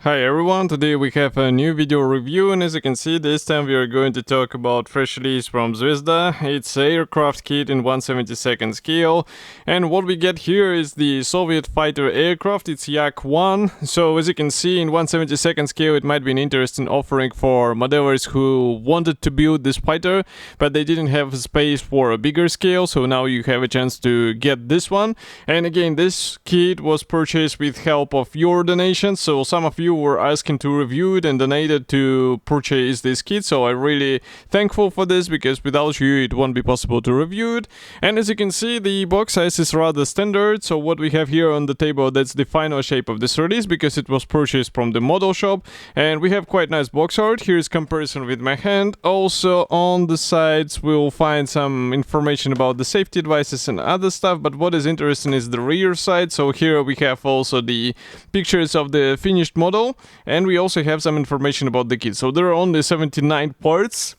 Hi everyone, today we have a new video review, and as you can see, this time we are going to talk about fresh release from Zvezda. It's aircraft kit in 1/72 scale, and what we get here is the Soviet fighter aircraft. It's Yak-1. So as you can see, in 1/72 scale it might be an interesting offering for modelers who wanted to build this fighter, but they didn't have space for a bigger scale, so now you have a chance to get this one. And again, this kit was purchased with help of your donations, so some of you were asking to review it and donated to purchase this kit, so I'm really thankful for this, because without you it won't be possible to review it. And as you can see, the box size is rather standard, so what we have here on the table, that's the final shape of this release, because it was purchased from the model shop, and we have quite nice box art. Here's comparison with my hand. Also on the sides we'll find some information about the safety advices and other stuff, but what is interesting is the rear side. So here we have also the pictures of the finished model, and we also have some information about the kit. So there are only 79 parts,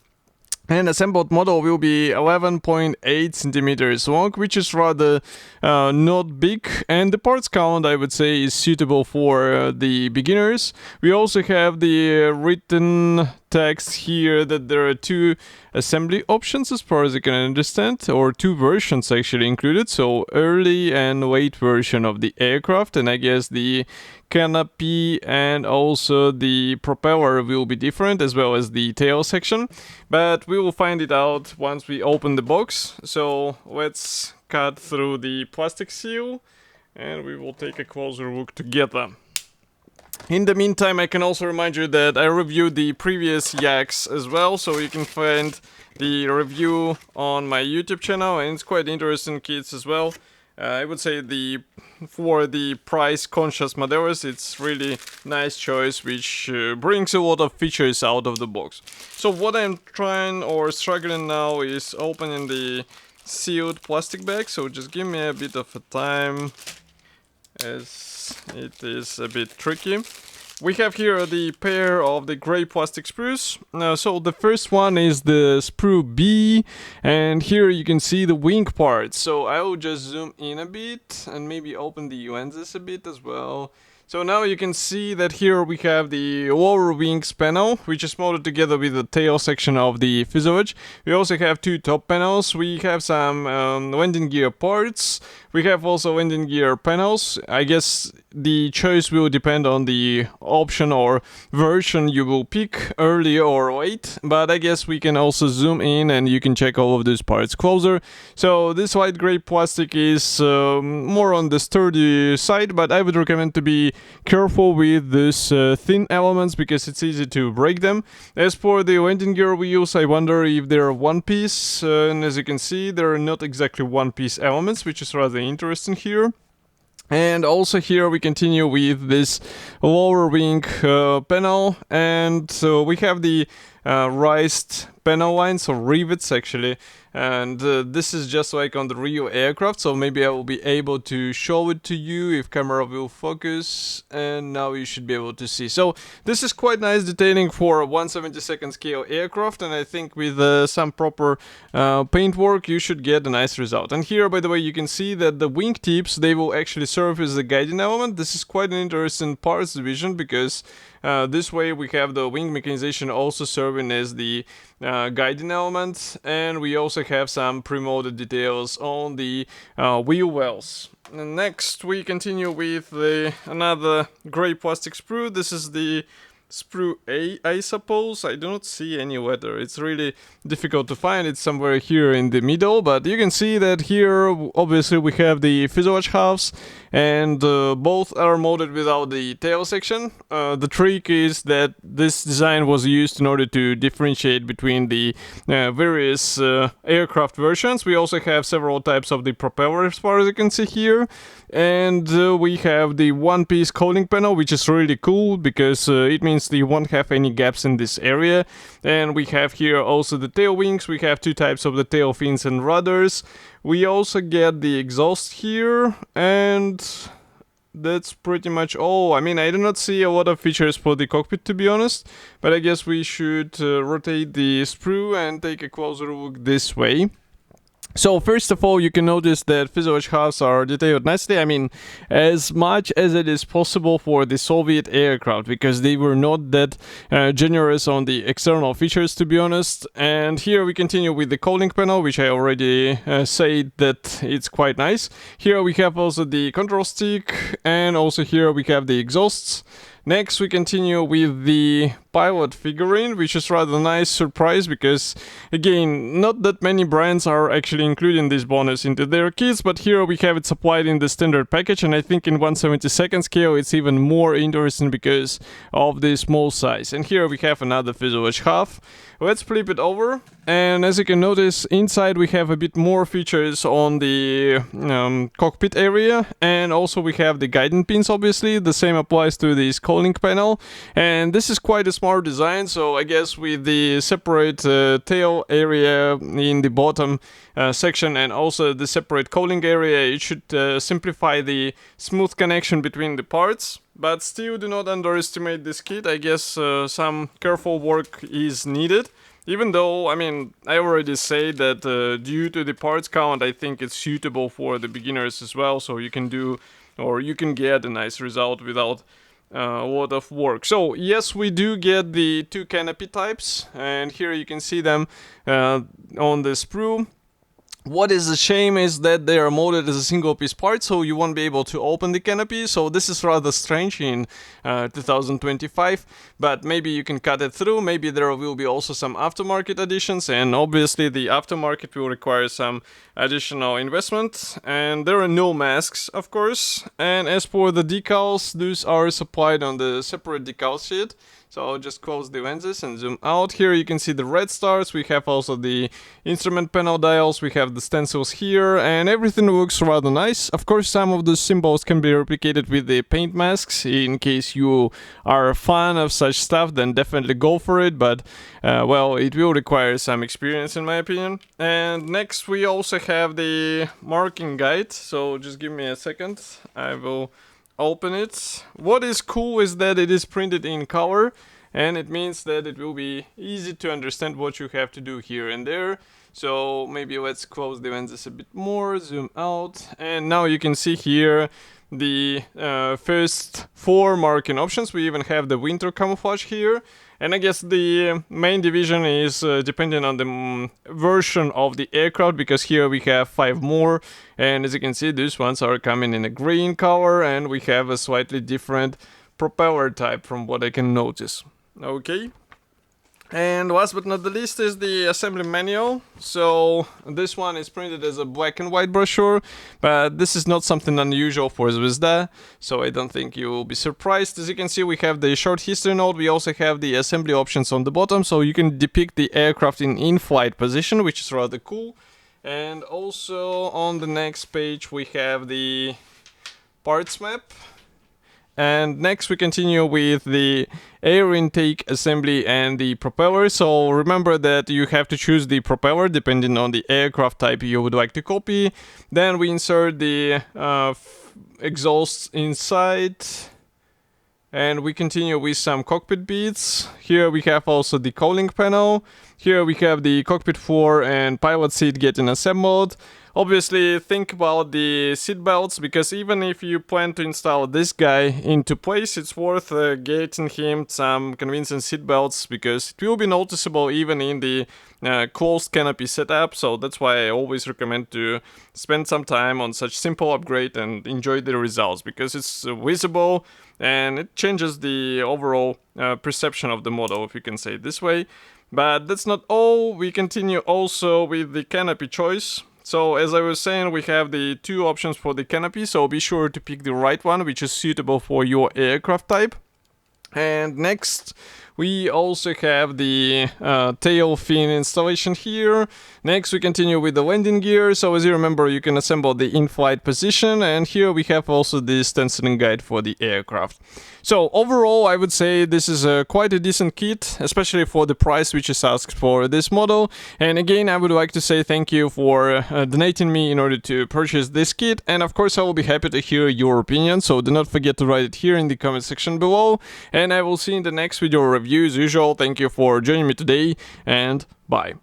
and assembled model will be 11.8 centimeters long, which is rather not big, and the parts count, I would say, is suitable for the beginners. We also have the written text here that there are two assembly options, as far as I can understand, or two versions actually included, so early and late version of the aircraft, and I guess the canopy and also the propeller will be different, as well as the tail section, but we will find it out once we open the box. So let's cut through the plastic seal and we will take a closer look together. In the meantime, I can also remind you that I reviewed the previous Yaks as well, so you can find the review on my YouTube channel, and it's quite interesting kits as well. I would say for the price-conscious modelers, it's really nice choice, which brings a lot of features out of the box. So what I'm trying or struggling now is opening the sealed plastic bag, so just give me a bit of a time, as it is a bit tricky. We have here the pair of the gray plastic sprues. So the first one is the Sprue B, and here you can see the wing parts. So I will just zoom in a bit and maybe open the lenses a bit as well. So now you can see that here we have the lower wings panel, which is molded together with the tail section of the fuselage. We also have two top panels. We have some landing gear parts. We have also landing gear panels. I guess the choice will depend on the option or version you will pick, early or late, but I guess we can also zoom in and you can check all of these parts closer. So this light gray plastic is more on the sturdy side, but I would recommend to be careful with these thin elements, because it's easy to break them. As for the landing gear wheels, I wonder if they're one piece, and as you can see, they're not exactly one piece elements, which is rather interesting here. And also here we continue with this lower wing panel, and so we have the raised panel lines, or rivets actually, and this is just like on the real aircraft, so maybe I will be able to show it to you if camera will focus, and now you should be able to see. So this is quite nice detailing for a 1/72 scale aircraft, and I think with some proper paintwork you should get a nice result. And here, by the way, you can see that the wing tips, they will actually serve as the guiding element. This is quite an interesting parts division, because this way we have the wing mechanization also serving as the guiding element, and we also have some pre-molded details on the wheel wells. And next we continue with another gray plastic sprue. This is the Sprue A, I suppose. I do not see any letter. It's really difficult to find. It's somewhere here in the middle, but you can see that here obviously we have the fuselage halves, and both are molded without the tail section. The trick is that this design was used in order to differentiate between the various aircraft versions. We also have several types of the propeller, as far as you can see here, and we have the one-piece cooling panel, which is really cool, because it means you won't have any gaps in this area. And we have here also the tail wings. We have two types of the tail fins and rudders. We also get the exhaust here, and that's pretty much all. I mean, I do not see a lot of features for the cockpit, to be honest, but I guess we should rotate the sprue and take a closer look this way. So first of all, you can notice that fuselage halves are detailed nicely. I mean, as much as it is possible for the Soviet aircraft, because they were not that generous on the external features, to be honest. And here we continue with the cooling panel, which I already said that it's quite nice. Here we have also the control stick, and also here we have the exhausts. Next, we continue with the pilot figurine, which is rather nice surprise because, again, not that many brands are actually including this bonus into their kits, but here we have it supplied in the standard package, and I think in 1/72nd scale it's even more interesting because of the small size. And here we have another fuselage half. Let's flip it over, and as you can notice, inside we have a bit more features on the cockpit area, and also we have the guidance pins, obviously. The same applies to this cooling panel, and this is quite a smart design, so I guess with the separate tail area in the bottom section and also the separate cooling area, it should simplify the smooth connection between the parts. But still, do not underestimate this kit. I guess some careful work is needed. Even though, I mean, I already say that due to the parts count, I think it's suitable for the beginners as well. So you can do, or you can get a nice result without a lot of work. So yes, we do get the two canopy types, and here you can see them on the sprue. What is a shame is that they are molded as a single piece part, so you won't be able to open the canopy. So this is rather strange in 2025, but maybe you can cut it through. Maybe there will be also some aftermarket additions, and obviously the aftermarket will require some additional investment. And there are no masks, of course. And as for the decals, those are supplied on the separate decal sheet. So I'll just close the lenses and zoom out. Here you can see the red stars. We have also the instrument panel dials. We have the stencils here, and everything looks rather nice. Of course, some of the symbols can be replicated with the paint masks. In case you are a fan of such stuff, then definitely go for it. But, well, it will require some experience in my opinion. And next we also have the marking guide. So just give me a second. I will open it. What is cool is that it is printed in color, and it means that it will be easy to understand what you have to do here and there. So maybe let's close the lenses a bit more, zoom out, and now you can see here the first 4 marking options. We even have the winter camouflage here. And I guess the main division is depending on the version of the aircraft, because here we have 5 more, and as you can see, these ones are coming in a green color, and we have a slightly different propeller type from what I can notice. Okay. And last but not the least is the assembly manual. So this one is printed as a black and white brochure, but this is not something unusual for Zvezda, so I don't think you will be surprised. As you can see, we have the short history note. We also have the assembly options on the bottom, so you can depict the aircraft in flight position, which is rather cool. And also on the next page we have the parts map. And next we continue with the air intake assembly and the propeller. So remember that you have to choose the propeller depending on the aircraft type you would like to copy. Then we insert the exhausts inside, and we continue with some cockpit beads. Here we have also the cooling panel. Here we have the cockpit floor and pilot seat getting assembled. Obviously, think about the seat belts, because even if you plan to install this guy into place, it's worth getting him some convincing seat belts, because it will be noticeable even in the closed canopy setup. So that's why I always recommend to spend some time on such simple upgrade and enjoy the results, because it's visible and it changes the overall perception of the model, if you can say it this way. But that's not all. We continue also with the canopy choice. So as I was saying, we have the 2 options for the canopy, so be sure to pick the right one which is suitable for your aircraft type. And next we also have the tail fin installation here. Next we continue with the landing gear. So as you remember, you can assemble the in-flight position, and here we have also the stenciling guide for the aircraft. So overall, I would say this is quite a decent kit, especially for the price which is asked for this model. And again, I would like to say thank you for donating me in order to purchase this kit. And of course, I will be happy to hear your opinion, so do not forget to write it here in the comment section below. And I will see you in the next video review as usual. Thank you for joining me today, and bye.